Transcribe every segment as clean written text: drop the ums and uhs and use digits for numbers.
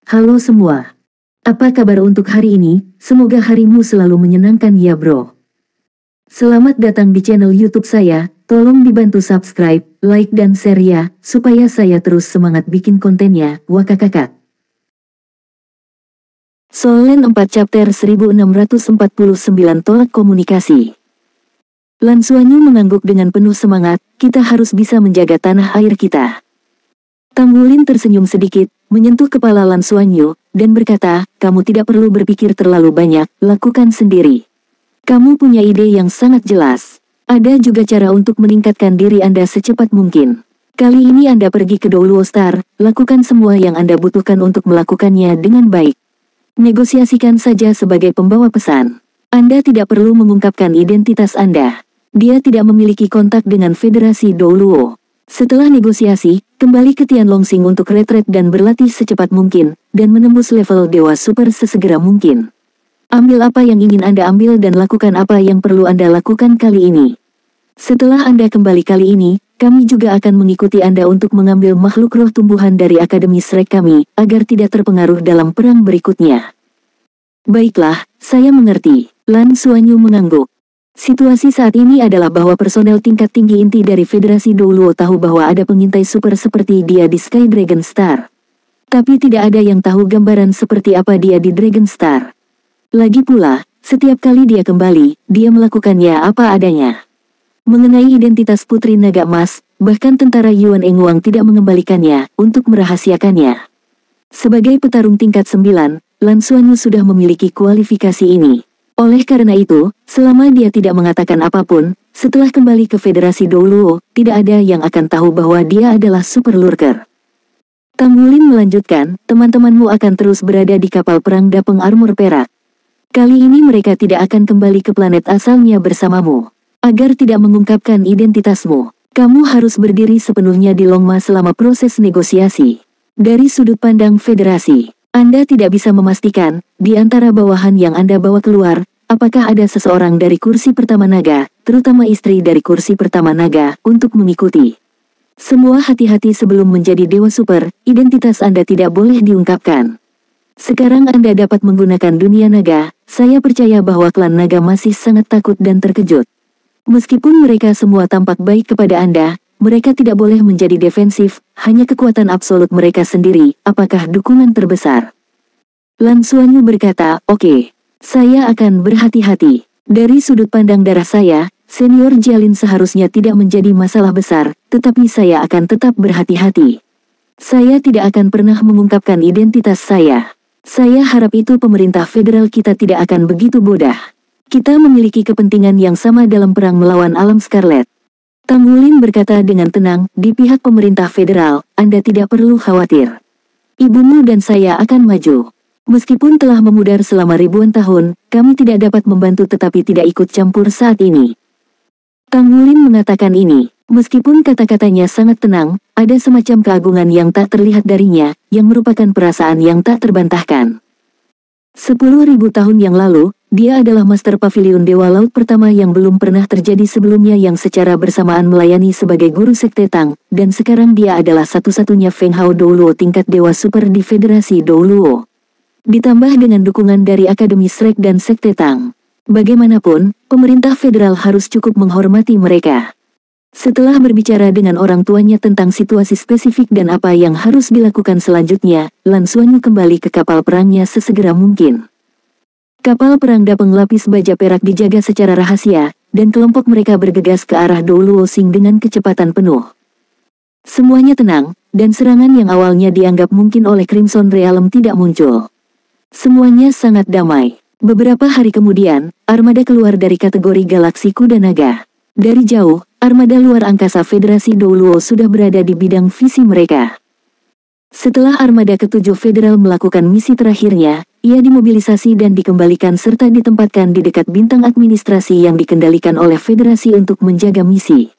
Halo semua. Apa kabar untuk hari ini? Semoga harimu selalu menyenangkan ya bro. Selamat datang di channel YouTube saya. Tolong dibantu subscribe, like dan share ya, supaya saya terus semangat bikin kontennya. Wakakakak. Solen 4 chapter 1649 tolak komunikasi. Lan Xuanyu mengangguk dengan penuh semangat, kita harus bisa menjaga tanah air kita. Tang Wulin tersenyum sedikit, menyentuh kepala Lan Xuanyu, dan berkata, kamu tidak perlu berpikir terlalu banyak, lakukan sendiri. Kamu punya ide yang sangat jelas. Ada juga cara untuk meningkatkan diri Anda secepat mungkin. Kali ini Anda pergi ke Douluo Star, lakukan semua yang Anda butuhkan untuk melakukannya dengan baik. Negosiasikan saja sebagai pembawa pesan. Anda tidak perlu mengungkapkan identitas Anda. Dia tidak memiliki kontak dengan Federasi Douluo. Setelah negosiasi, kembali ke Tianlongsing untuk retret dan berlatih secepat mungkin, dan menembus level Dewa Super sesegera mungkin. Ambil apa yang ingin Anda ambil dan lakukan apa yang perlu Anda lakukan kali ini. Setelah Anda kembali kali ini, kami juga akan mengikuti Anda untuk mengambil makhluk roh tumbuhan dari Akademi Shrek kami, agar tidak terpengaruh dalam perang berikutnya. Baiklah, saya mengerti. Lan Xuanyu mengangguk. Situasi saat ini adalah bahwa personel tingkat tinggi inti dari Federasi Douluo tahu bahwa ada pengintai super seperti dia di Sky Dragon Star. Tapi tidak ada yang tahu gambaran seperti apa dia di Dragon Star. Lagi pula, setiap kali dia kembali, dia melakukannya apa adanya. Mengenai identitas Putri Naga Emas, bahkan tentara Yuan Engwang tidak mengembalikannya untuk merahasiakannya. Sebagai petarung tingkat 9, Lan Xuanyu sudah memiliki kualifikasi ini. Oleh karena itu, selama dia tidak mengatakan apapun, setelah kembali ke Federasi Douluo, tidak ada yang akan tahu bahwa dia adalah super lurker. Tang Wulin melanjutkan, teman-temanmu akan terus berada di kapal perang Dapeng Armor Perak. Kali ini mereka tidak akan kembali ke planet asalnya bersamamu. Agar tidak mengungkapkan identitasmu, kamu harus berdiri sepenuhnya di Longma selama proses negosiasi. Dari sudut pandang Federasi, Anda tidak bisa memastikan, di antara bawahan yang Anda bawa keluar, apakah ada seseorang dari kursi pertama naga, terutama istri dari kursi pertama naga, untuk mengikuti. Semua hati-hati sebelum menjadi Dewa Super, identitas Anda tidak boleh diungkapkan. Sekarang Anda dapat menggunakan dunia naga, saya percaya bahwa klan naga masih sangat takut dan terkejut. Meskipun mereka semua tampak baik kepada Anda, mereka tidak boleh menjadi defensif, hanya kekuatan absolut mereka sendiri, apakah dukungan terbesar. Lan Xuanyu berkata, oke, saya akan berhati-hati. Dari sudut pandang darah saya, senior Jialin seharusnya tidak menjadi masalah besar, tetapi saya akan tetap berhati-hati. Saya tidak akan pernah mengungkapkan identitas saya. Saya harap itu pemerintah federal kita tidak akan begitu bodoh. Kita memiliki kepentingan yang sama dalam perang melawan alam Scarlet. Tang Wulin berkata dengan tenang, di pihak pemerintah federal, Anda tidak perlu khawatir. Ibumu dan saya akan maju. Meskipun telah memudar selama ribuan tahun, kami tidak dapat membantu tetapi tidak ikut campur saat ini. Tang Wulin mengatakan ini, meskipun kata-katanya sangat tenang, ada semacam keagungan yang tak terlihat darinya, yang merupakan perasaan yang tak terbantahkan. 10.000 tahun yang lalu, dia adalah Master Pavilion Dewa Laut pertama yang belum pernah terjadi sebelumnya yang secara bersamaan melayani sebagai guru Sekte Tang, dan sekarang dia adalah satu-satunya Feng Hao Douluo tingkat Dewa Super di Federasi Douluo. Ditambah dengan dukungan dari Akademi Shrek dan Sekte Tang. Bagaimanapun, pemerintah federal harus cukup menghormati mereka. Setelah berbicara dengan orang tuanya tentang situasi spesifik dan apa yang harus dilakukan selanjutnya, Lan Xuanyu kembali ke kapal perangnya sesegera mungkin. Kapal perang Dapeng Lapis Baja Perak dijaga secara rahasia, dan kelompok mereka bergegas ke arah Douluo Sing dengan kecepatan penuh. Semuanya tenang, dan serangan yang awalnya dianggap mungkin oleh Crimson Realm tidak muncul. Semuanya sangat damai. Beberapa hari kemudian, armada keluar dari kategori Galaksi Kuda Naga. Dari jauh, armada luar angkasa Federasi Douluo sudah berada di bidang visi mereka. Setelah armada ke-7 federal melakukan misi terakhirnya, ia dimobilisasi dan dikembalikan serta ditempatkan di dekat bintang administrasi yang dikendalikan oleh Federasi untuk menjaga misi.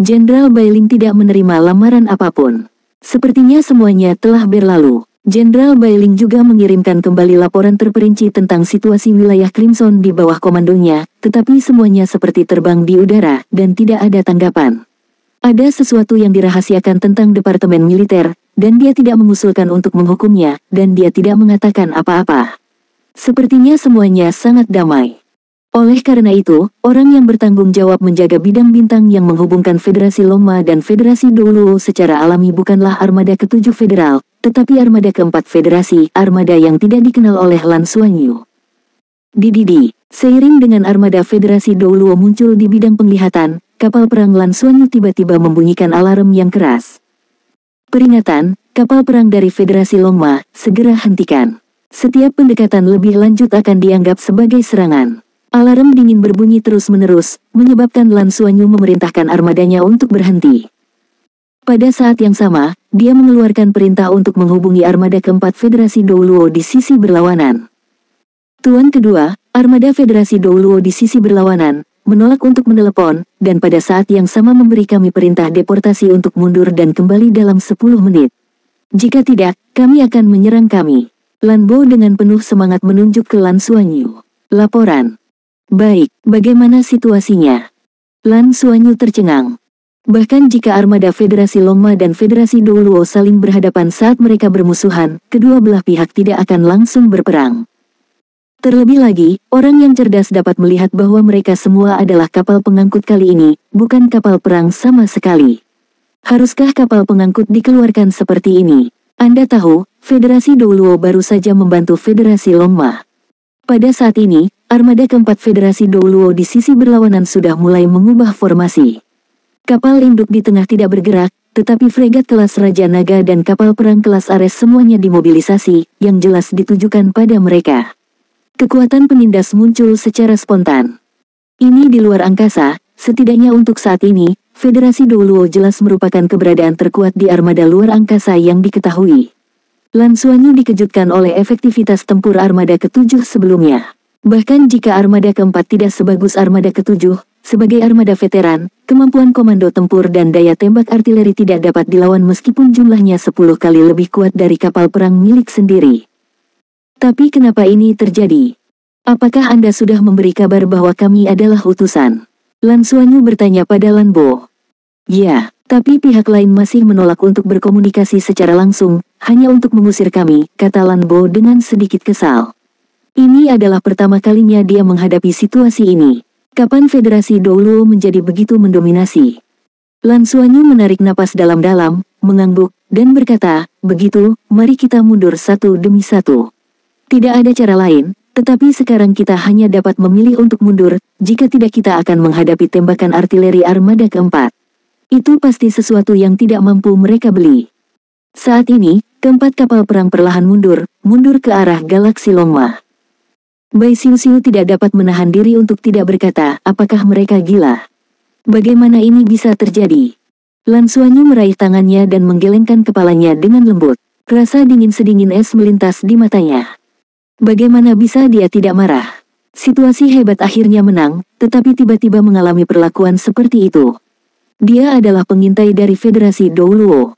Jenderal Bailing tidak menerima lamaran apapun. Sepertinya semuanya telah berlalu. Jenderal Bailing juga mengirimkan kembali laporan terperinci tentang situasi wilayah Crimson di bawah komandonya, tetapi semuanya seperti terbang di udara dan tidak ada tanggapan. Ada sesuatu yang dirahasiakan tentang Departemen Militer, dan dia tidak mengusulkan untuk menghukumnya, dan dia tidak mengatakan apa-apa. Sepertinya semuanya sangat damai. Oleh karena itu, orang yang bertanggung jawab menjaga bidang bintang yang menghubungkan Federasi Longma dan Federasi Douluo secara alami bukanlah armada ke-7 federal, tetapi armada ke-4 federasi, armada yang tidak dikenal oleh Lan Xuanyu. Dididi, seiring dengan armada Federasi Douluo muncul di bidang penglihatan, kapal perang Lan Xuanyu tiba-tiba membunyikan alarm yang keras. Peringatan, kapal perang dari Federasi Longma, segera hentikan. Setiap pendekatan lebih lanjut akan dianggap sebagai serangan. Alarm dingin berbunyi terus-menerus, menyebabkan Lan Xuanyu memerintahkan armadanya untuk berhenti. Pada saat yang sama, dia mengeluarkan perintah untuk menghubungi armada ke-4 Federasi Douluo di sisi berlawanan. Tuan kedua, armada Federasi Douluo di sisi berlawanan, menolak untuk menelepon, dan pada saat yang sama memberi kami perintah deportasi untuk mundur dan kembali dalam 10 menit. Jika tidak, kami akan menyerang kami. Lan Bo dengan penuh semangat menunjuk ke Lan Xuanyu. Laporan. Baik, bagaimana situasinya? Lan Xuanyu tercengang. Bahkan jika armada Federasi Longma dan Federasi Douluo saling berhadapan saat mereka bermusuhan, kedua belah pihak tidak akan langsung berperang. Terlebih lagi, orang yang cerdas dapat melihat bahwa mereka semua adalah kapal pengangkut kali ini, bukan kapal perang sama sekali. Haruskah kapal pengangkut dikeluarkan seperti ini? Anda tahu, Federasi Douluo baru saja membantu Federasi Longma. Pada saat ini, armada ke-4 Federasi Douluo di sisi berlawanan sudah mulai mengubah formasi. Kapal induk di tengah tidak bergerak, tetapi fregat kelas Raja Naga dan kapal perang kelas Ares semuanya dimobilisasi, yang jelas ditujukan pada mereka. Kekuatan penindas muncul secara spontan. Ini di luar angkasa, setidaknya untuk saat ini, Federasi Douluo jelas merupakan keberadaan terkuat di armada luar angkasa yang diketahui. Lan Xuanyu dikejutkan oleh efektivitas tempur armada ke-7 sebelumnya. Bahkan jika armada ke-4 tidak sebagus armada ke-7, sebagai armada veteran, kemampuan komando tempur dan daya tembak artileri tidak dapat dilawan meskipun jumlahnya 10 kali lebih kuat dari kapal perang milik sendiri. Tapi kenapa ini terjadi? Apakah Anda sudah memberi kabar bahwa kami adalah utusan? Lan Xuanyu bertanya pada Lan Bo. Ya, tapi pihak lain masih menolak untuk berkomunikasi secara langsung, hanya untuk mengusir kami, kata Lan Bo dengan sedikit kesal. Ini adalah pertama kalinya dia menghadapi situasi ini. Kapan Federasi Douluo menjadi begitu mendominasi? Lan Xuanyu menarik napas dalam-dalam, mengangguk, dan berkata, begitu, mari kita mundur satu demi satu. Tidak ada cara lain, tetapi sekarang kita hanya dapat memilih untuk mundur, jika tidak kita akan menghadapi tembakan artileri armada ke-4. Itu pasti sesuatu yang tidak mampu mereka beli. Saat ini, keempat kapal perang perlahan mundur ke arah galaksi Longma. Bai Xiuxiu tidak dapat menahan diri untuk tidak berkata, apakah mereka gila? Bagaimana ini bisa terjadi? Lan Xuanyu meraih tangannya dan menggelengkan kepalanya dengan lembut. Rasa dingin sedingin es melintas di matanya. Bagaimana bisa dia tidak marah? Situasi hebat akhirnya menang, tetapi tiba-tiba mengalami perlakuan seperti itu. Dia adalah pengintai dari Federasi Douluo.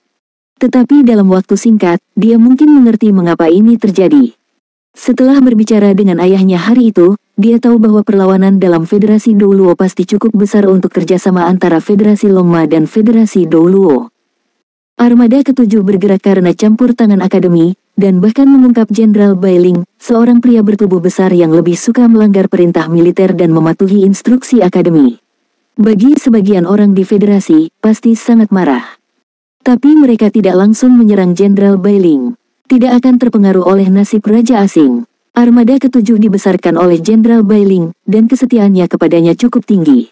Tetapi dalam waktu singkat, dia mungkin mengerti mengapa ini terjadi. Setelah berbicara dengan ayahnya hari itu, dia tahu bahwa perlawanan dalam Federasi Douluo pasti cukup besar untuk kerjasama antara Federasi Longma dan Federasi Douluo. Armada ke-7 bergerak karena campur tangan akademi, dan bahkan mengungkap Jenderal Bai Ling, seorang pria bertubuh besar yang lebih suka melanggar perintah militer dan mematuhi instruksi akademi. Bagi sebagian orang di federasi, pasti sangat marah. Tapi mereka tidak langsung menyerang Jenderal Bai Ling. Tidak akan terpengaruh oleh nasib raja asing. Armada ke-7 dibesarkan oleh Jenderal Bai Ling, dan kesetiaannya kepadanya cukup tinggi.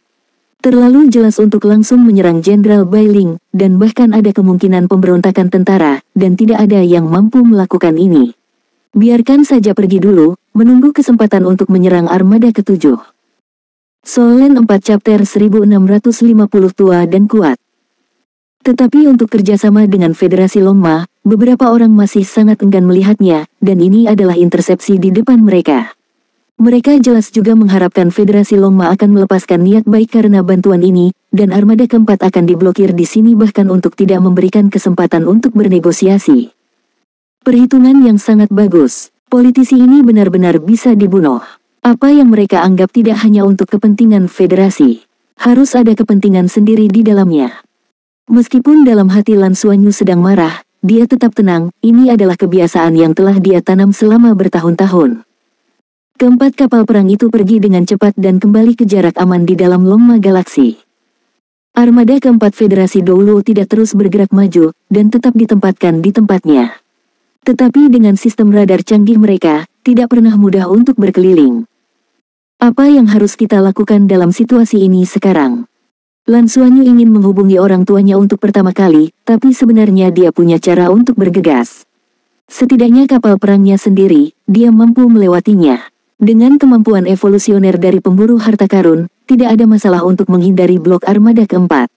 Terlalu jelas untuk langsung menyerang Jenderal Bai Ling, dan bahkan ada kemungkinan pemberontakan tentara, dan tidak ada yang mampu melakukan ini. Biarkan saja pergi dulu, menunggu kesempatan untuk menyerang armada ke-7. Solen 4 Chapter 1650 Tua dan Kuat. Tetapi untuk kerjasama dengan Federasi Longma, beberapa orang masih sangat enggan melihatnya, dan ini adalah intersepsi di depan mereka. Mereka jelas juga mengharapkan Federasi Longma akan melepaskan niat baik karena bantuan ini, dan armada keempat akan diblokir di sini bahkan untuk tidak memberikan kesempatan untuk bernegosiasi. Perhitungan yang sangat bagus. Politisi ini benar-benar bisa dibunuh. Apa yang mereka anggap tidak hanya untuk kepentingan federasi. Harus ada kepentingan sendiri di dalamnya. Meskipun dalam hati Lan Xuanyu sedang marah, dia tetap tenang, ini adalah kebiasaan yang telah dia tanam selama bertahun-tahun. Keempat kapal perang itu pergi dengan cepat dan kembali ke jarak aman di dalam Longma Galaksi. Armada keempat Federasi Douluo tidak terus bergerak maju, dan tetap ditempatkan di tempatnya. Tetapi dengan sistem radar canggih mereka, tidak pernah mudah untuk berkeliling. Apa yang harus kita lakukan dalam situasi ini sekarang? Lan Xuanyu ingin menghubungi orang tuanya untuk pertama kali, tapi sebenarnya dia punya cara untuk bergegas. Setidaknya kapal perangnya sendiri, dia mampu melewatinya. Dengan kemampuan evolusioner dari pemburu harta karun, tidak ada masalah untuk menghindari blok armada keempat.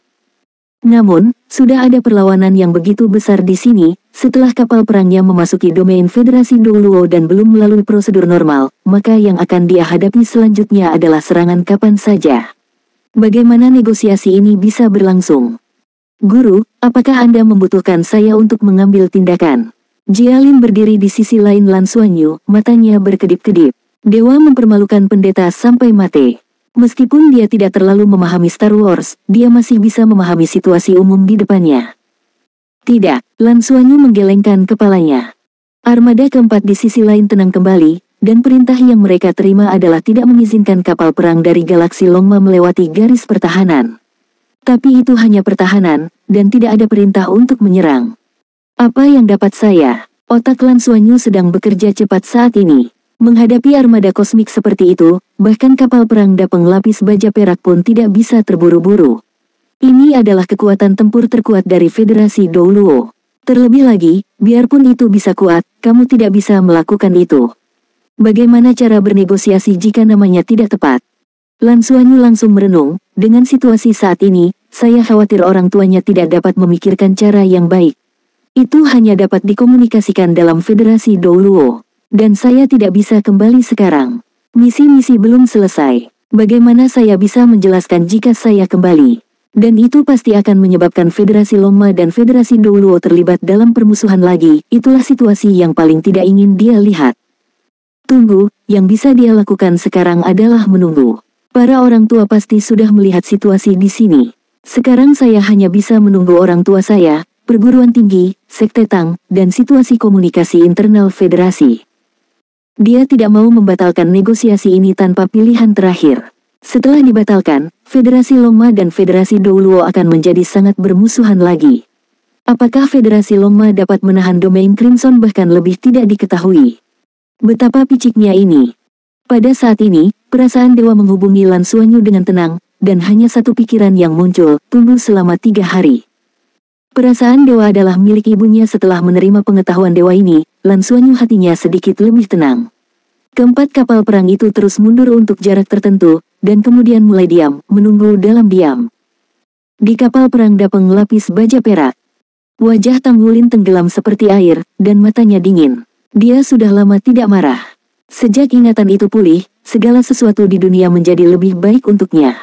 Namun, sudah ada perlawanan yang begitu besar di sini, setelah kapal perangnya memasuki domain Federasi Douluo dan belum melalui prosedur normal, maka yang akan dia hadapi selanjutnya adalah serangan kapan saja. Bagaimana negosiasi ini bisa berlangsung? Guru, apakah Anda membutuhkan saya untuk mengambil tindakan? Jialin berdiri di sisi lain Lan Xuanyu, matanya berkedip-kedip. Dewa mempermalukan pendeta sampai mati. Meskipun dia tidak terlalu memahami Star Wars, dia masih bisa memahami situasi umum di depannya. Tidak, Lan Xuanyu menggelengkan kepalanya. Armada keempat di sisi lain tenang kembali, dan perintah yang mereka terima adalah tidak mengizinkan kapal perang dari galaksi Longma melewati garis pertahanan. Tapi itu hanya pertahanan, dan tidak ada perintah untuk menyerang. Apa yang dapat saya? Otak Lan Xuanyu sedang bekerja cepat saat ini. Menghadapi armada kosmik seperti itu, bahkan kapal perang Dapeng Lapis Baja Perak pun tidak bisa terburu-buru. Ini adalah kekuatan tempur terkuat dari Federasi Douluo. Terlebih lagi, biarpun itu bisa kuat, kamu tidak bisa melakukan itu. Bagaimana cara bernegosiasi jika namanya tidak tepat? Lan Xuanyu langsung merenung, dengan situasi saat ini, saya khawatir orang tuanya tidak dapat memikirkan cara yang baik. Itu hanya dapat dikomunikasikan dalam Federasi Douluo. Dan saya tidak bisa kembali sekarang. Misi-misi belum selesai. Bagaimana saya bisa menjelaskan jika saya kembali? Dan itu pasti akan menyebabkan Federasi Longma dan Federasi Douluo terlibat dalam permusuhan lagi. Itulah situasi yang paling tidak ingin dia lihat. Tunggu, yang bisa dia lakukan sekarang adalah menunggu. Para orang tua pasti sudah melihat situasi di sini. Sekarang saya hanya bisa menunggu orang tua saya, perguruan tinggi, sekte Tang, dan situasi komunikasi internal federasi. Dia tidak mau membatalkan negosiasi ini tanpa pilihan terakhir. Setelah dibatalkan, Federasi Longma dan Federasi Douluo akan menjadi sangat bermusuhan lagi. Apakah Federasi Longma dapat menahan domain Crimson bahkan lebih tidak diketahui? Betapa piciknya ini. Pada saat ini, perasaan dewa menghubungi Lan Xuanyu dengan tenang, dan hanya satu pikiran yang muncul, tunggu selama 3 hari. Perasaan dewa adalah milik ibunya. Setelah menerima pengetahuan dewa ini, Lan Xuanyu hatinya sedikit lebih tenang. Keempat kapal perang itu terus mundur untuk jarak tertentu, dan kemudian mulai diam, menunggu dalam diam. Di kapal perang Dapeng Lapis Baja Perak, wajah Tang Wulin tenggelam seperti air, dan matanya dingin. Dia sudah lama tidak marah. Sejak ingatan itu pulih, segala sesuatu di dunia menjadi lebih baik untuknya.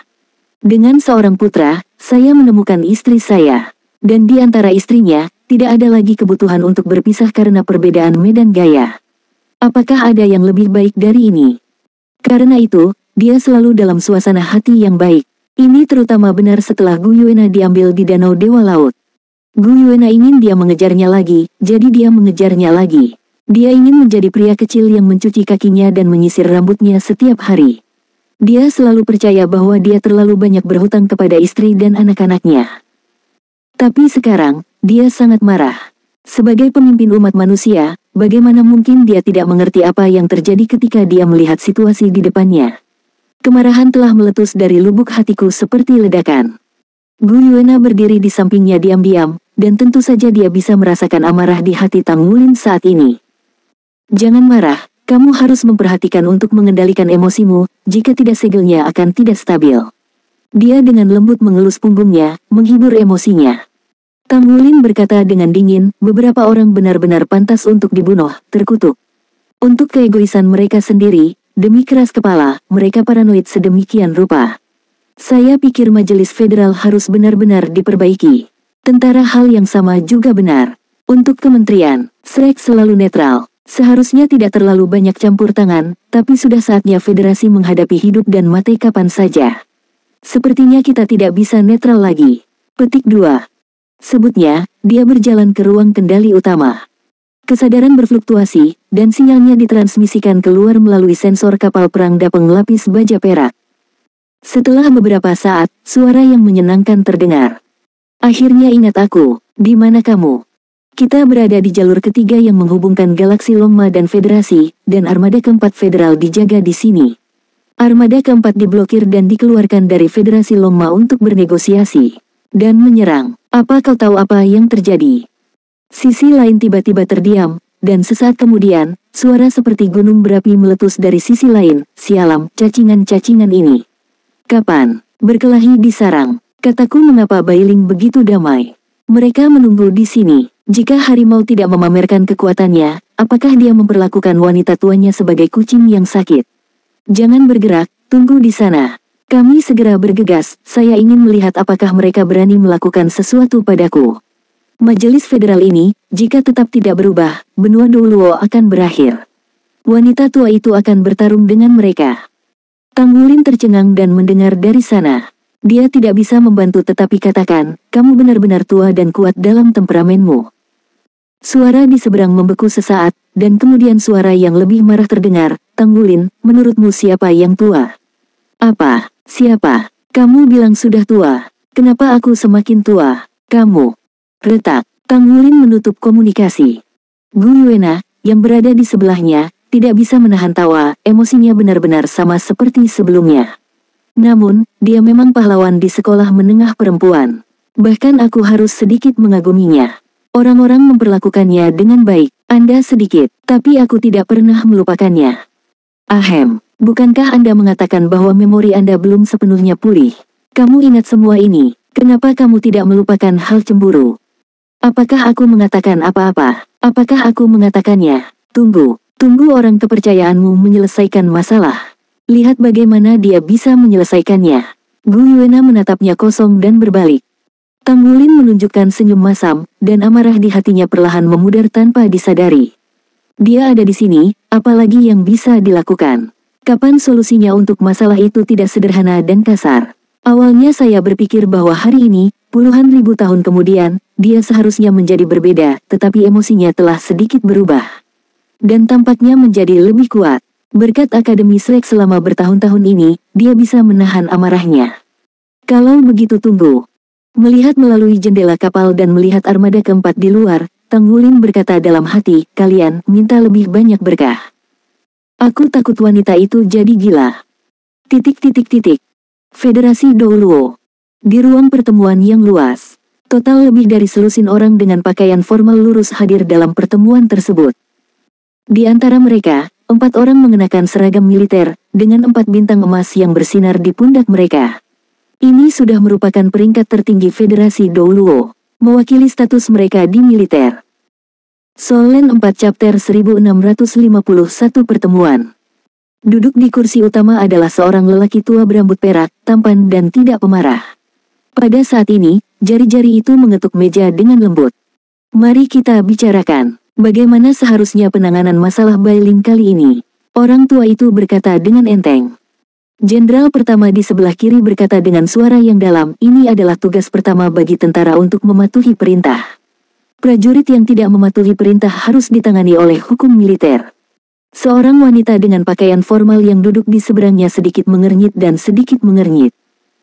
Dengan seorang putra, saya menemukan istri saya. Dan di antara istrinya, tidak ada lagi kebutuhan untuk berpisah karena perbedaan medan gaya. Apakah ada yang lebih baik dari ini? Karena itu, dia selalu dalam suasana hati yang baik. Ini terutama benar setelah Gu Yuena diambil di Danau Dewa Laut. Gu Yuena ingin dia mengejarnya lagi, jadi dia mengejarnya lagi. Dia ingin menjadi pria kecil yang mencuci kakinya dan menyisir rambutnya setiap hari. Dia selalu percaya bahwa dia terlalu banyak berhutang kepada istri dan anak-anaknya. Tapi sekarang, dia sangat marah. Sebagai pemimpin umat manusia, bagaimana mungkin dia tidak mengerti apa yang terjadi ketika dia melihat situasi di depannya? Kemarahan telah meletus dari lubuk hatiku seperti ledakan. Gu Yuena berdiri di sampingnya diam-diam, dan tentu saja dia bisa merasakan amarah di hati Tang Wulin saat ini. Jangan marah, kamu harus memperhatikan untuk mengendalikan emosimu, jika tidak segelnya akan tidak stabil. Dia dengan lembut mengelus punggungnya, menghibur emosinya. Tang Wulin berkata dengan dingin, beberapa orang benar-benar pantas untuk dibunuh, terkutuk. Untuk keegoisan mereka sendiri, demi keras kepala, mereka paranoid sedemikian rupa. Saya pikir majelis federal harus benar-benar diperbaiki. Tentara hal yang sama juga benar. Untuk kementerian, Shrek selalu netral. Seharusnya tidak terlalu banyak campur tangan, tapi sudah saatnya federasi menghadapi hidup dan mati kapan saja. Sepertinya kita tidak bisa netral lagi. Petik 2. Sebutnya, dia berjalan ke ruang kendali utama. Kesadaran berfluktuasi, dan sinyalnya ditransmisikan keluar melalui sensor kapal perang Dapeng lapis baja perak. Setelah beberapa saat, suara yang menyenangkan terdengar. Akhirnya ingat aku, di mana kamu? Kita berada di jalur ketiga yang menghubungkan galaksi Longma dan Federasi, dan armada keempat federal dijaga di sini. Armada keempat diblokir dan dikeluarkan dari Federasi Longma untuk bernegosiasi dan menyerang. Apa kau tahu apa yang terjadi? Sisi lain tiba-tiba terdiam, dan sesaat kemudian, suara seperti gunung berapi meletus dari sisi lain. Sialam, cacingan-cacingan ini. Kapan? Berkelahi di sarang. Kataku mengapa Bailing begitu damai. Mereka menunggu di sini. Jika harimau tidak memamerkan kekuatannya, apakah dia memperlakukan wanita tuanya sebagai kucing yang sakit? Jangan bergerak, tunggu di sana. Kami segera bergegas, saya ingin melihat apakah mereka berani melakukan sesuatu padaku. Majelis federal ini, jika tetap tidak berubah, benua Douluo akan berakhir. Wanita tua itu akan bertarung dengan mereka. Tanggulin tercengang dan mendengar dari sana. Dia tidak bisa membantu tetapi katakan, kamu benar-benar tua dan kuat dalam temperamenmu. Suara di seberang membeku sesaat, dan kemudian suara yang lebih marah terdengar, Tanggulin, menurutmu siapa yang tua? Apa? Siapa? Kamu bilang sudah tua. Kenapa aku semakin tua? Kamu. Retak. Tanggulin menutup komunikasi. Gu Yuena, yang berada di sebelahnya, tidak bisa menahan tawa, emosinya benar-benar sama seperti sebelumnya. Namun, dia memang pahlawan di sekolah menengah perempuan. Bahkan aku harus sedikit mengaguminya. Orang-orang memperlakukannya dengan baik, Anda sedikit, tapi aku tidak pernah melupakannya. Ahem, bukankah Anda mengatakan bahwa memori Anda belum sepenuhnya pulih? Kamu ingat semua ini, kenapa kamu tidak melupakan hal cemburu? Apakah aku mengatakan apa-apa? Apakah aku mengatakannya? Tunggu orang kepercayaanmu menyelesaikan masalah. Lihat bagaimana dia bisa menyelesaikannya. Gu Yuena menatapnya kosong dan berbalik. Tanggulin menunjukkan senyum masam, dan amarah di hatinya perlahan memudar tanpa disadari. Dia ada di sini, apalagi yang bisa dilakukan? Kapan solusinya untuk masalah itu tidak sederhana dan kasar? Awalnya saya berpikir bahwa hari ini, puluhan ribu tahun kemudian, dia seharusnya menjadi berbeda, tetapi emosinya telah sedikit berubah. Dan tampaknya menjadi lebih kuat. Berkat Akademi Shrek selama bertahun-tahun ini, dia bisa menahan amarahnya. Kalau begitu tunggu. Melihat melalui jendela kapal dan melihat armada keempat di luar, Tanggulin berkata dalam hati, kalian minta lebih banyak berkah. Aku takut wanita itu jadi gila. Federasi Douluo. Di ruang pertemuan yang luas, total lebih dari selusin orang dengan pakaian formal lurus hadir dalam pertemuan tersebut. Di antara mereka, 4 orang mengenakan seragam militer, dengan 4 bintang emas yang bersinar di pundak mereka. Ini sudah merupakan peringkat tertinggi Federasi Douluo, mewakili status mereka di militer. Solen 4 Chapter 1651 Pertemuan. Duduk di kursi utama adalah seorang lelaki tua berambut perak, tampan dan tidak pemarah. Pada saat ini, jari-jari itu mengetuk meja dengan lembut. Mari kita bicarakan, bagaimana seharusnya penanganan masalah Bailing kali ini. Orang tua itu berkata dengan enteng. Jenderal pertama di sebelah kiri berkata dengan suara yang dalam, ini adalah tugas pertama bagi tentara untuk mematuhi perintah. Prajurit yang tidak mematuhi perintah harus ditangani oleh hukum militer. Seorang wanita dengan pakaian formal yang duduk di seberangnya sedikit mengernyit dan sedikit mengernyit.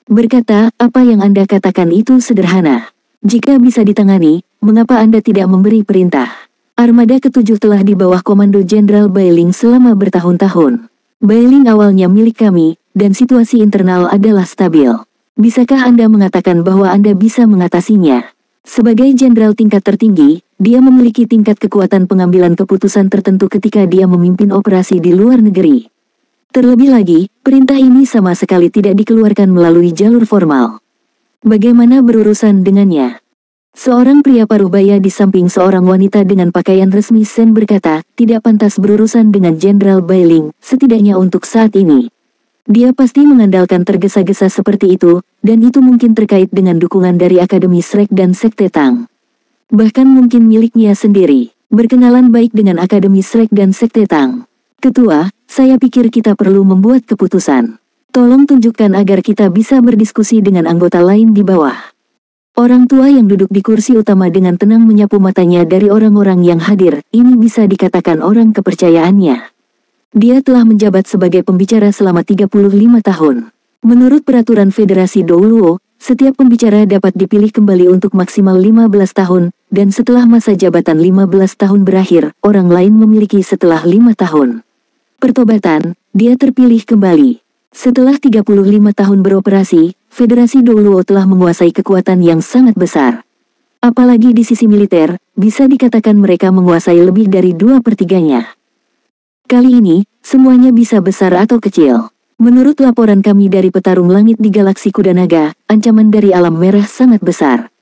Berkata, apa yang Anda katakan itu sederhana. Jika bisa ditangani, mengapa Anda tidak memberi perintah? Armada ketujuh telah di bawah komando Jenderal Bailing selama bertahun-tahun. Bailing awalnya milik kami, dan situasi internal adalah stabil. Bisakah Anda mengatakan bahwa Anda bisa mengatasinya? Sebagai jenderal tingkat tertinggi, dia memiliki tingkat kekuatan pengambilan keputusan tertentu ketika dia memimpin operasi di luar negeri. Terlebih lagi, perintah ini sama sekali tidak dikeluarkan melalui jalur formal. Bagaimana berurusan dengannya? Seorang pria paruh-baya di samping seorang wanita dengan pakaian resmi Sen berkata, tidak pantas berurusan dengan Jenderal Bailing, setidaknya untuk saat ini. Dia pasti mengandalkan tergesa-gesa seperti itu, dan itu mungkin terkait dengan dukungan dari Akademi Shrek dan Sekte Tang. Bahkan mungkin miliknya sendiri. Berkenalan baik dengan Akademi Shrek dan Sekte Tang. Ketua, saya pikir kita perlu membuat keputusan. Tolong tunjukkan agar kita bisa berdiskusi dengan anggota lain di bawah. Orang tua yang duduk di kursi utama dengan tenang menyapu matanya dari orang-orang yang hadir, ini bisa dikatakan orang kepercayaannya. Dia telah menjabat sebagai pembicara selama 35 tahun. Menurut peraturan Federasi Douluo, setiap pembicara dapat dipilih kembali untuk maksimal 15 tahun, dan setelah masa jabatan 15 tahun berakhir, orang lain memiliki setelah 5 tahun. Pertobatan, dia terpilih kembali. Setelah 35 tahun beroperasi, Federasi Douluo telah menguasai kekuatan yang sangat besar. Apalagi di sisi militer, bisa dikatakan mereka menguasai lebih dari 2/3-nya. Kali ini, semuanya bisa besar atau kecil. Menurut laporan kami dari petarung langit di galaksi Kuda Naga, ancaman dari alam merah sangat besar.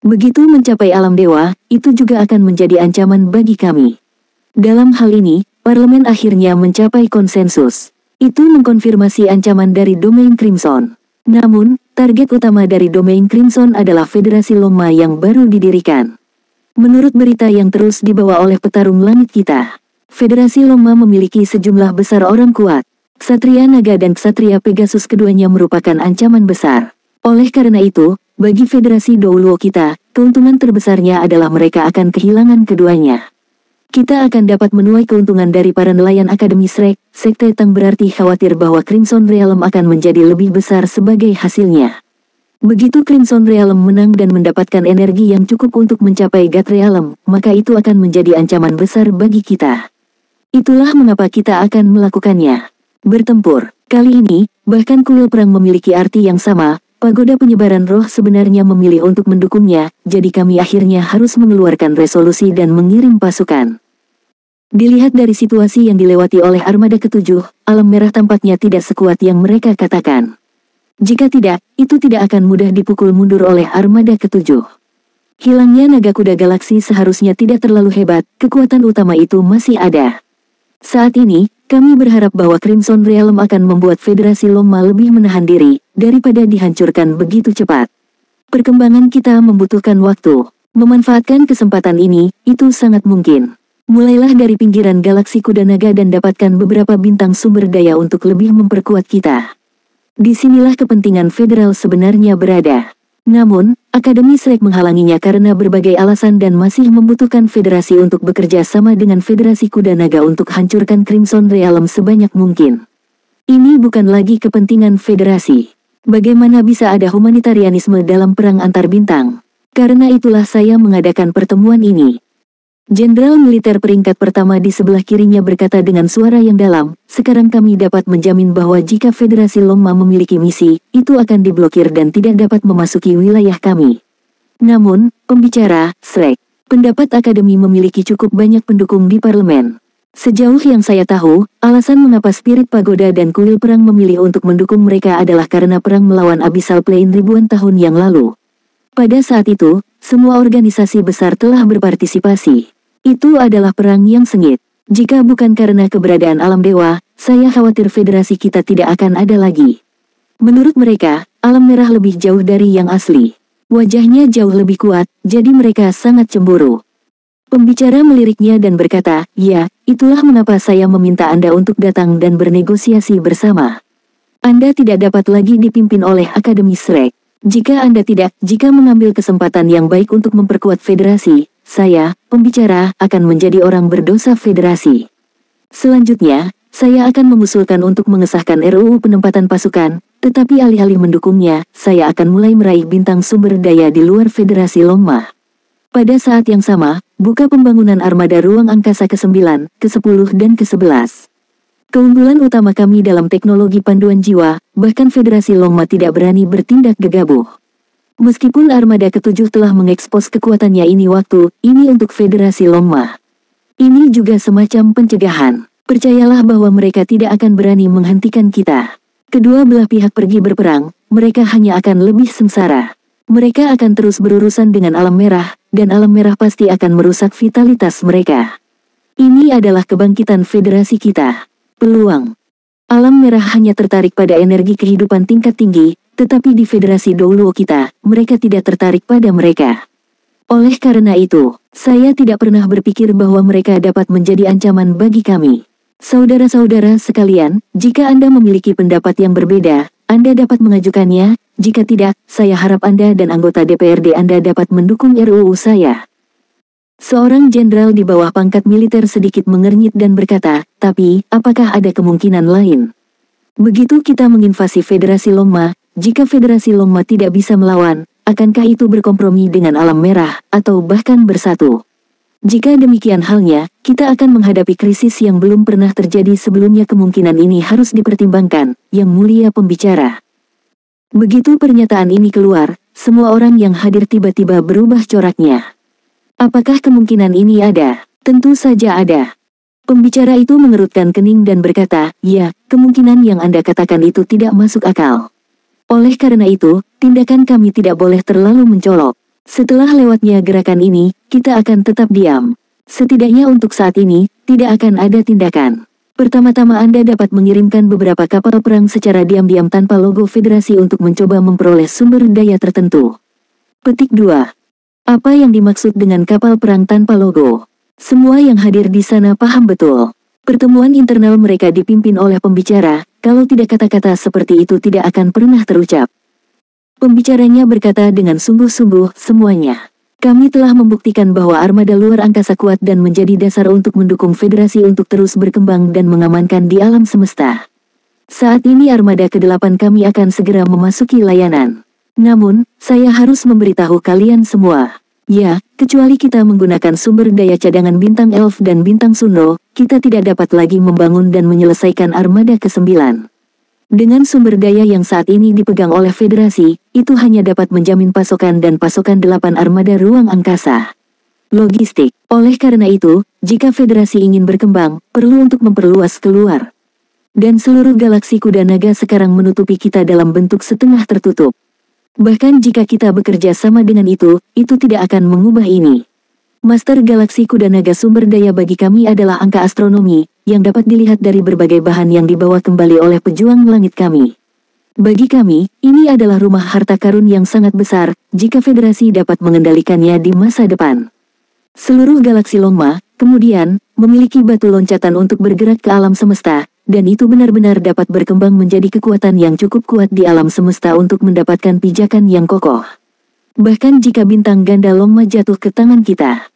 Begitu mencapai alam dewa, itu juga akan menjadi ancaman bagi kami. Dalam hal ini, parlemen akhirnya mencapai konsensus. Itu mengkonfirmasi ancaman dari domain Crimson. Namun, target utama dari domain Crimson adalah Federasi Longma yang baru didirikan. Menurut berita yang terus dibawa oleh petarung langit kita, Federasi Longma memiliki sejumlah besar orang kuat. Ksatria Naga dan Ksatria Pegasus keduanya merupakan ancaman besar. Oleh karena itu, bagi Federasi Douluo kita, keuntungan terbesarnya adalah mereka akan kehilangan keduanya. Kita akan dapat menuai keuntungan dari para nelayan Akademi Shrek. Sekte Tang berarti khawatir bahwa Crimson Realm akan menjadi lebih besar sebagai hasilnya. Begitu Crimson Realm menang dan mendapatkan energi yang cukup untuk mencapai God Realm, maka itu akan menjadi ancaman besar bagi kita. Itulah mengapa kita akan melakukannya. Bertempur. Kali ini, bahkan kuil perang memiliki arti yang sama. Pagoda penyebaran roh sebenarnya memilih untuk mendukungnya, jadi kami akhirnya harus mengeluarkan resolusi dan mengirim pasukan. Dilihat dari situasi yang dilewati oleh armada ke-7, alam merah tampaknya tidak sekuat yang mereka katakan. Jika tidak, itu tidak akan mudah dipukul mundur oleh armada ke-7. Hilangnya naga kuda galaksi seharusnya tidak terlalu hebat, kekuatan utama itu masih ada. Saat ini, kami berharap bahwa Crimson Realm akan membuat Federasi Longma lebih menahan diri, daripada dihancurkan begitu cepat. Perkembangan kita membutuhkan waktu. Memanfaatkan kesempatan ini, itu sangat mungkin. Mulailah dari pinggiran galaksi Kuda Naga dan dapatkan beberapa bintang sumber daya untuk lebih memperkuat kita. Disinilah kepentingan federal sebenarnya berada. Namun, Akademi Shrek menghalanginya karena berbagai alasan dan masih membutuhkan federasi untuk bekerja sama dengan Federasi Kuda Naga untuk hancurkan Crimson Realm sebanyak mungkin. Ini bukan lagi kepentingan federasi. Bagaimana bisa ada humanitarianisme dalam perang antar bintang? Karena itulah saya mengadakan pertemuan ini. Jenderal militer peringkat pertama di sebelah kirinya berkata dengan suara yang dalam, sekarang kami dapat menjamin bahwa jika Federasi Longma memiliki misi, itu akan diblokir dan tidak dapat memasuki wilayah kami. Namun, pembicara, Shrek, pendapat Akademi memiliki cukup banyak pendukung di parlemen. Sejauh yang saya tahu, alasan mengapa Spirit Pagoda dan kuil perang memilih untuk mendukung mereka adalah karena perang melawan Abyssal Plane ribuan tahun yang lalu. Pada saat itu, semua organisasi besar telah berpartisipasi. Itu adalah perang yang sengit. Jika bukan karena keberadaan alam dewa, saya khawatir federasi kita tidak akan ada lagi. Menurut mereka, alam merah lebih jauh dari yang asli. Wajahnya jauh lebih kuat, jadi mereka sangat cemburu. Pembicara meliriknya dan berkata, ya, itulah mengapa saya meminta Anda untuk datang dan bernegosiasi bersama. Anda tidak dapat lagi dipimpin oleh Akademi Shrek. Jika jika mengambil kesempatan yang baik untuk memperkuat federasi, saya, pembicara, akan menjadi orang berdosa federasi. Selanjutnya, saya akan mengusulkan untuk mengesahkan RUU penempatan pasukan, tetapi alih-alih mendukungnya, saya akan mulai meraih bintang sumber daya di luar Federasi Longma. Pada saat yang sama, buka pembangunan armada ruang angkasa ke-9, ke-10 dan ke-11. Keunggulan utama kami dalam teknologi panduan jiwa, bahkan Federasi Longma tidak berani bertindak gegabah. Meskipun armada ke-7 telah mengekspos kekuatannya ini untuk Federasi Longma. Ini juga semacam pencegahan. Percayalah bahwa mereka tidak akan berani menghentikan kita. Kedua belah pihak pergi berperang, mereka hanya akan lebih sengsara. Mereka akan terus berurusan dengan alam merah, dan alam merah pasti akan merusak vitalitas mereka. Ini adalah kebangkitan federasi kita. Peluang. Alam merah hanya tertarik pada energi kehidupan tingkat tinggi, tetapi di Federasi Douluo kita, mereka tidak tertarik pada mereka. Oleh karena itu, saya tidak pernah berpikir bahwa mereka dapat menjadi ancaman bagi kami. Saudara-saudara sekalian, jika Anda memiliki pendapat yang berbeda, Anda dapat mengajukannya, Jika tidak, saya harap Anda dan anggota DPRD Anda dapat mendukung RUU saya. Seorang jenderal di bawah pangkat militer sedikit mengernyit dan berkata, tapi, apakah ada kemungkinan lain? Begitu kita menginvasi Federasi Longma, jika Federasi Longma tidak bisa melawan, akankah itu berkompromi dengan alam merah, atau bahkan bersatu? Jika demikian halnya, kita akan menghadapi krisis yang belum pernah terjadi sebelumnya. Kemungkinan ini harus dipertimbangkan, Yang Mulia Pembicara. Begitu pernyataan ini keluar, semua orang yang hadir tiba-tiba berubah coraknya. Apakah kemungkinan ini ada? Tentu saja ada. Pembicara itu mengerutkan kening dan berkata, ya, kemungkinan yang Anda katakan itu tidak masuk akal. Oleh karena itu, tindakan kami tidak boleh terlalu mencolok. Setelah lewatnya gerakan ini, kita akan tetap diam. Setidaknya untuk saat ini, tidak akan ada tindakan. Pertama-tama Anda dapat mengirimkan beberapa kapal perang secara diam-diam tanpa logo federasi untuk mencoba memperoleh sumber daya tertentu. Petik 2. Apa yang dimaksud dengan kapal perang tanpa logo? Semua yang hadir di sana paham betul. Pertemuan internal mereka dipimpin oleh pembicara, kalau tidak kata-kata seperti itu tidak akan pernah terucap. Pembicaranya berkata dengan sungguh-sungguh, semuanya. Kami telah membuktikan bahwa armada luar angkasa kuat dan menjadi dasar untuk mendukung federasi untuk terus berkembang dan mengamankan di alam semesta. Saat ini armada ke-8 kami akan segera memasuki layanan. Namun, saya harus memberitahu kalian semua. Ya, kecuali kita menggunakan sumber daya cadangan bintang Elf dan bintang Sunro, kita tidak dapat lagi membangun dan menyelesaikan armada ke-9. Dengan sumber daya yang saat ini dipegang oleh federasi, itu hanya dapat menjamin pasokan dan pasokan 8 armada ruang angkasa. Logistik. Oleh karena itu, jika federasi ingin berkembang, perlu untuk memperluas keluar. Dan seluruh galaksi kuda naga sekarang menutupi kita dalam bentuk setengah tertutup. Bahkan jika kita bekerja sama dengan itu tidak akan mengubah ini. Master Galaksi Kuda Naga sumber daya bagi kami adalah angka astronomi, yang dapat dilihat dari berbagai bahan yang dibawa kembali oleh pejuang langit kami. Bagi kami, ini adalah rumah harta karun yang sangat besar, jika federasi dapat mengendalikannya di masa depan. Seluruh galaksi Longma, kemudian, memiliki batu loncatan untuk bergerak ke alam semesta, dan itu benar-benar dapat berkembang menjadi kekuatan yang cukup kuat di alam semesta untuk mendapatkan pijakan yang kokoh. Bahkan jika bintang ganda Longma jatuh ke tangan kita,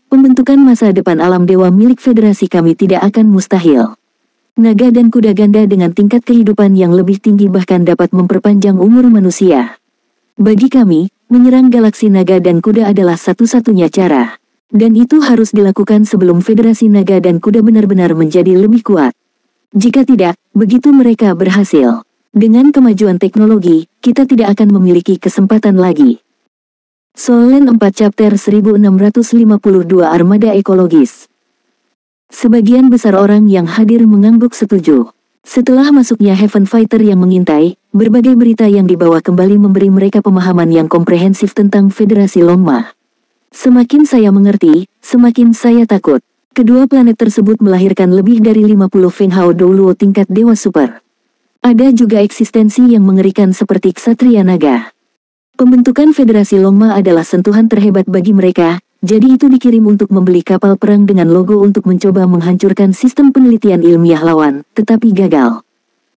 pembentukan masa depan alam dewa milik federasi kami tidak akan mustahil. Naga dan kuda ganda dengan tingkat kehidupan yang lebih tinggi bahkan dapat memperpanjang umur manusia. Bagi kami, menyerang galaksi naga dan kuda adalah satu-satunya cara. Dan itu harus dilakukan sebelum federasi naga dan kuda benar-benar menjadi lebih kuat. Jika tidak, begitu mereka berhasil. Dengan kemajuan teknologi, kita tidak akan memiliki kesempatan lagi. Solen 4 Chapter 1652 Armada Ekologis. Sebagian besar orang yang hadir mengangguk setuju. Setelah masuknya Heaven Fighter yang mengintai, berbagai berita yang dibawa kembali memberi mereka pemahaman yang komprehensif tentang Federasi Longma. Semakin saya mengerti, semakin saya takut. Kedua planet tersebut melahirkan lebih dari 50 Fenghao Douluo tingkat Dewa Super. Ada juga eksistensi yang mengerikan seperti Ksatria Naga. Pembentukan Federasi Longma adalah sentuhan terhebat bagi mereka, jadi itu dikirim untuk membeli kapal perang dengan logo untuk mencoba menghancurkan sistem penelitian ilmiah lawan, tetapi gagal.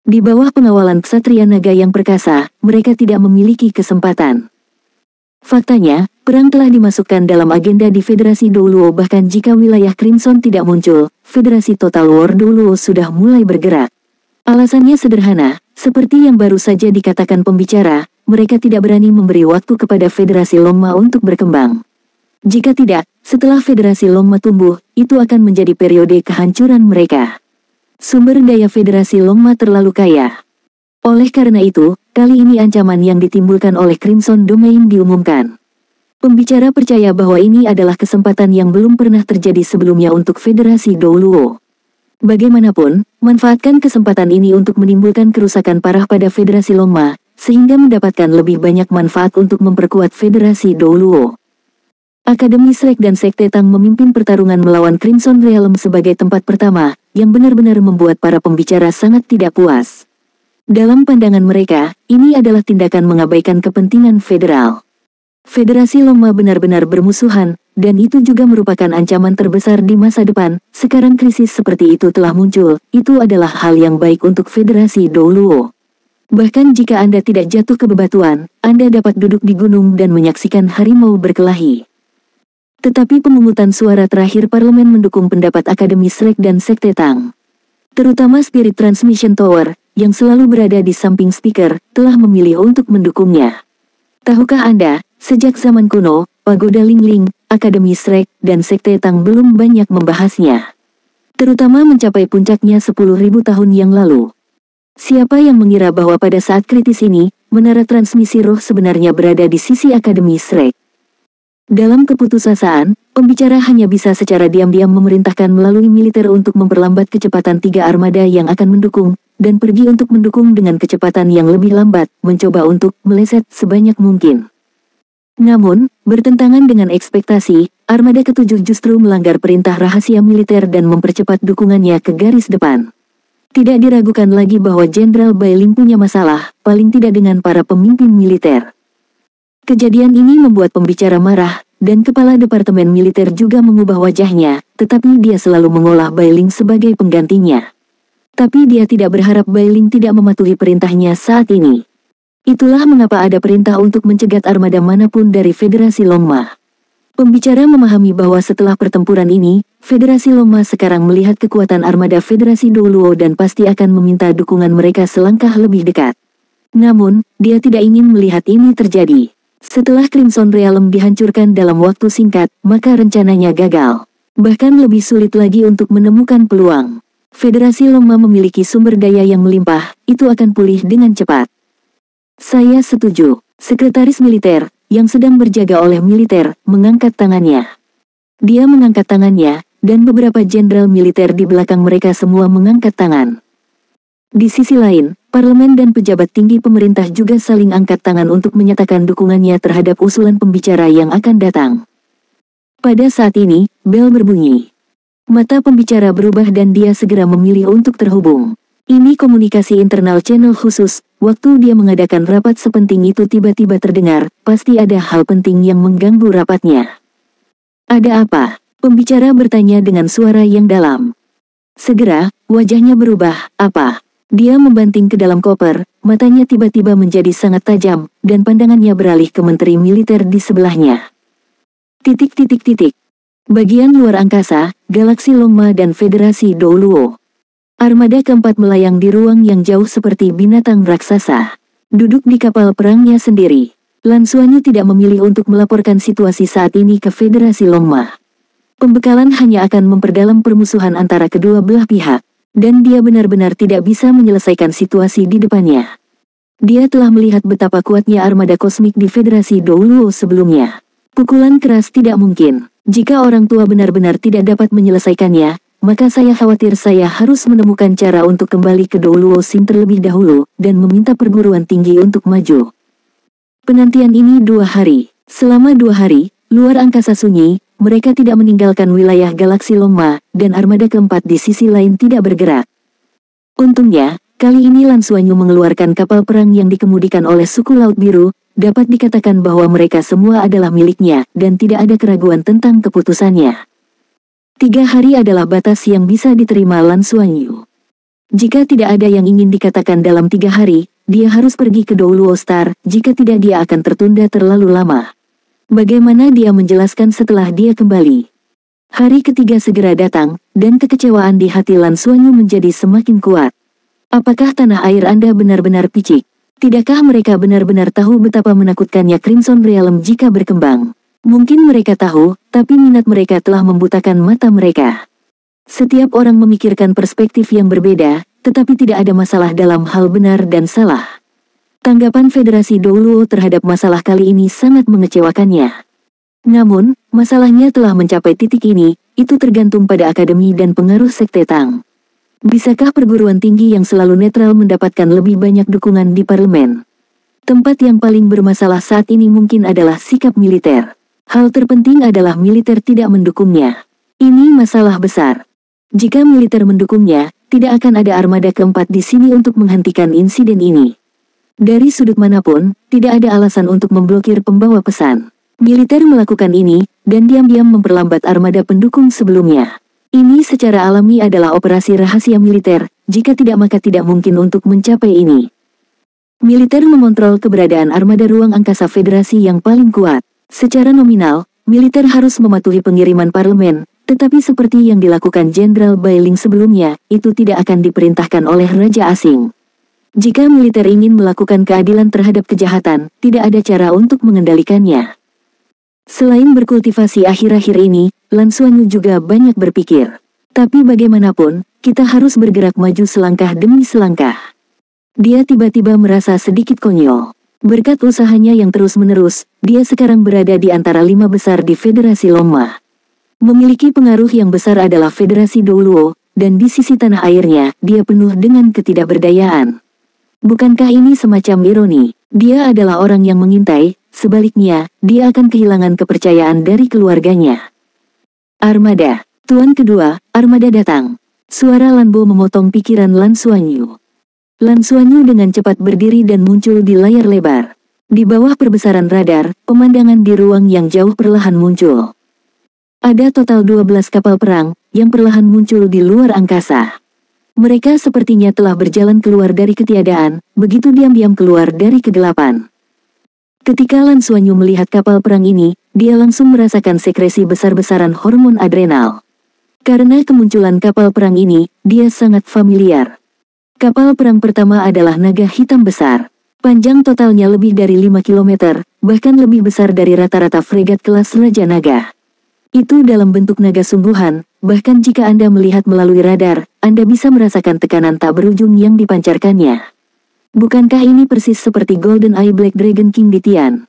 Di bawah pengawalan Ksatria Naga yang perkasa, mereka tidak memiliki kesempatan. Faktanya, perang telah dimasukkan dalam agenda di Federasi Douluo bahkan jika wilayah Crimson tidak muncul, Federasi Total War Douluo sudah mulai bergerak. Alasannya sederhana, seperti yang baru saja dikatakan pembicara, mereka tidak berani memberi waktu kepada Federasi Longma untuk berkembang. Jika tidak, setelah Federasi Longma tumbuh, itu akan menjadi periode kehancuran mereka. Sumber daya Federasi Longma terlalu kaya. Oleh karena itu, kali ini ancaman yang ditimbulkan oleh Crimson Domain diumumkan. Pembicara percaya bahwa ini adalah kesempatan yang belum pernah terjadi sebelumnya untuk Federasi Douluo. Bagaimanapun, manfaatkan kesempatan ini untuk menimbulkan kerusakan parah pada Federasi Longma, sehingga mendapatkan lebih banyak manfaat untuk memperkuat Federasi Douluo. Akademi Shrek dan Sekte Tang memimpin pertarungan melawan Crimson Realm sebagai tempat pertama, yang benar-benar membuat para pembicara sangat tidak puas. Dalam pandangan mereka, ini adalah tindakan mengabaikan kepentingan federal. Federasi Longma benar-benar bermusuhan, dan itu juga merupakan ancaman terbesar di masa depan. Sekarang krisis seperti itu telah muncul, itu adalah hal yang baik untuk Federasi Douluo. Bahkan jika Anda tidak jatuh ke bebatuan, Anda dapat duduk di gunung dan menyaksikan harimau berkelahi. Tetapi pemungutan suara terakhir parlemen mendukung pendapat Akademi Shrek dan Sekte Tang. Terutama Spirit Transmission Tower, yang selalu berada di samping speaker, telah memilih untuk mendukungnya. Tahukah Anda, sejak zaman kuno, Pagoda Ling Ling, Akademi Shrek, dan Sekte Tang belum banyak membahasnya. Terutama mencapai puncaknya 10.000 tahun yang lalu. Siapa yang mengira bahwa pada saat kritis ini, menara transmisi roh sebenarnya berada di sisi Akademi Shrek? Dalam keputusasaan, pembicara hanya bisa secara diam-diam memerintahkan melalui militer untuk memperlambat kecepatan 3 armada yang akan mendukung, dan pergi untuk mendukung dengan kecepatan yang lebih lambat, mencoba untuk meleset sebanyak mungkin. Namun, bertentangan dengan ekspektasi, armada ke-7 justru melanggar perintah rahasia militer dan mempercepat dukungannya ke garis depan. Tidak diragukan lagi bahwa Jenderal Bai Ling punya masalah, paling tidak dengan para pemimpin militer. Kejadian ini membuat pembicara marah, dan kepala departemen militer juga mengubah wajahnya, tetapi dia selalu mengolah Bai Ling sebagai penggantinya. Tapi dia tidak berharap Bai Ling tidak mematuhi perintahnya saat ini. Itulah mengapa ada perintah untuk mencegat armada manapun dari Federasi Longma. Pembicara memahami bahwa setelah pertempuran ini, Federasi Longma sekarang melihat kekuatan armada Federasi Douluo dan pasti akan meminta dukungan mereka selangkah lebih dekat. Namun, dia tidak ingin melihat ini terjadi. Setelah Crimson Realm dihancurkan dalam waktu singkat, maka rencananya gagal. Bahkan lebih sulit lagi untuk menemukan peluang. Federasi Longma memiliki sumber daya yang melimpah, itu akan pulih dengan cepat. Saya setuju. Sekretaris militer, yang sedang berjaga oleh militer, mengangkat tangannya. Dia mengangkat tangannya, dan beberapa jenderal militer di belakang mereka semua mengangkat tangan. Di sisi lain, parlemen dan pejabat tinggi pemerintah juga saling angkat tangan untuk menyatakan dukungannya terhadap usulan pembicara yang akan datang. Pada saat ini, bel berbunyi. Mata pembicara berubah dan dia segera memilih untuk terhubung. Ini komunikasi internal channel khusus. Waktu dia mengadakan rapat sepenting itu tiba-tiba terdengar, pasti ada hal penting yang mengganggu rapatnya. Ada apa? Pembicara bertanya dengan suara yang dalam. Segera, wajahnya berubah, apa? Dia membanting ke dalam koper, matanya tiba-tiba menjadi sangat tajam, dan pandangannya beralih ke menteri militer di sebelahnya. Bagian luar angkasa, Galaksi Longma dan Federasi Douluo. Armada keempat melayang di ruang yang jauh seperti binatang raksasa. Duduk di kapal perangnya sendiri. Lan Xuanyu tidak memilih untuk melaporkan situasi saat ini ke Federasi Longma. Pembekalan hanya akan memperdalam permusuhan antara kedua belah pihak. Dan dia benar-benar tidak bisa menyelesaikan situasi di depannya. Dia telah melihat betapa kuatnya armada kosmik di Federasi Douluo sebelumnya. Pukulan keras tidak mungkin. Jika orang tua benar-benar tidak dapat menyelesaikannya, maka saya khawatir saya harus menemukan cara untuk kembali ke Douluo Sin terlebih dahulu, dan meminta perguruan tinggi untuk maju. Penantian ini 2 hari. Selama 2 hari, luar angkasa sunyi, mereka tidak meninggalkan wilayah Galaksi Longma, dan armada keempat di sisi lain tidak bergerak. Untungnya, kali ini Lan Xuanyu mengeluarkan kapal perang yang dikemudikan oleh suku Laut Biru, dapat dikatakan bahwa mereka semua adalah miliknya, dan tidak ada keraguan tentang keputusannya. 3 hari adalah batas yang bisa diterima Lan Xuanyu. Jika tidak ada yang ingin dikatakan dalam 3 hari, dia harus pergi ke Douluo Star, jika tidak dia akan tertunda terlalu lama. Bagaimana dia menjelaskan setelah dia kembali? Hari ketiga segera datang, dan kekecewaan di hati Lan Xuanyu menjadi semakin kuat. Apakah tanah air Anda benar-benar picik? Tidakkah mereka benar-benar tahu betapa menakutkannya Crimson Realm jika berkembang? Mungkin mereka tahu, tapi minat mereka telah membutakan mata mereka. Setiap orang memikirkan perspektif yang berbeda, tetapi tidak ada masalah dalam hal benar dan salah. Tanggapan Federasi Douluo terhadap masalah kali ini sangat mengecewakannya. Namun, masalahnya telah mencapai titik ini, itu tergantung pada akademi dan pengaruh Sekte Tang. Bisakah perguruan tinggi yang selalu netral mendapatkan lebih banyak dukungan di parlemen? Tempat yang paling bermasalah saat ini mungkin adalah sikap militer. Hal terpenting adalah militer tidak mendukungnya. Ini masalah besar. Jika militer mendukungnya, tidak akan ada armada keempat di sini untuk menghentikan insiden ini. Dari sudut manapun, tidak ada alasan untuk memblokir pembawa pesan. Militer melakukan ini, dan diam-diam memperlambat armada pendukung sebelumnya. Ini secara alami adalah operasi rahasia militer, jika tidak maka tidak mungkin untuk mencapai ini. Militer mengontrol keberadaan armada ruang angkasa Federasi yang paling kuat. Secara nominal, militer harus mematuhi pengiriman parlemen, tetapi seperti yang dilakukan Jenderal Bailing sebelumnya, itu tidak akan diperintahkan oleh raja asing. Jika militer ingin melakukan keadilan terhadap kejahatan, tidak ada cara untuk mengendalikannya. Selain berkultivasi akhir-akhir ini, Lan Xuanyu juga banyak berpikir. Tapi bagaimanapun, kita harus bergerak maju selangkah demi selangkah. Dia tiba-tiba merasa sedikit konyol. Berkat usahanya yang terus-menerus, dia sekarang berada di antara 5 besar di Federasi Longma. Memiliki pengaruh yang besar adalah Federasi Douluo, dan di sisi tanah airnya, dia penuh dengan ketidakberdayaan. Bukankah ini semacam ironi? Dia adalah orang yang mengintai, sebaliknya, dia akan kehilangan kepercayaan dari keluarganya. Armada. Tuan kedua, armada datang. Suara Lanbo memotong pikiran Lan Xuanyu. Lan Xuanyu dengan cepat berdiri dan muncul di layar lebar. Di bawah perbesaran radar, pemandangan di ruang yang jauh perlahan muncul. Ada total 12 kapal perang, yang perlahan muncul di luar angkasa. Mereka sepertinya telah berjalan keluar dari ketiadaan, begitu diam-diam keluar dari kegelapan. Ketika Lan Xuanyu melihat kapal perang ini, dia langsung merasakan sekresi besar-besaran hormon adrenal. Karena kemunculan kapal perang ini, dia sangat familiar. Kapal perang pertama adalah naga hitam besar. Panjang totalnya lebih dari 5 km, bahkan lebih besar dari rata-rata fregat kelas Raja Naga. Itu dalam bentuk naga sungguhan, bahkan jika Anda melihat melalui radar, Anda bisa merasakan tekanan tak berujung yang dipancarkannya. Bukankah ini persis seperti Golden Eye Black Dragon King di Tian?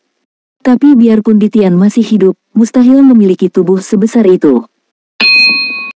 Tapi biarpun di Tian masih hidup, mustahil memiliki tubuh sebesar itu.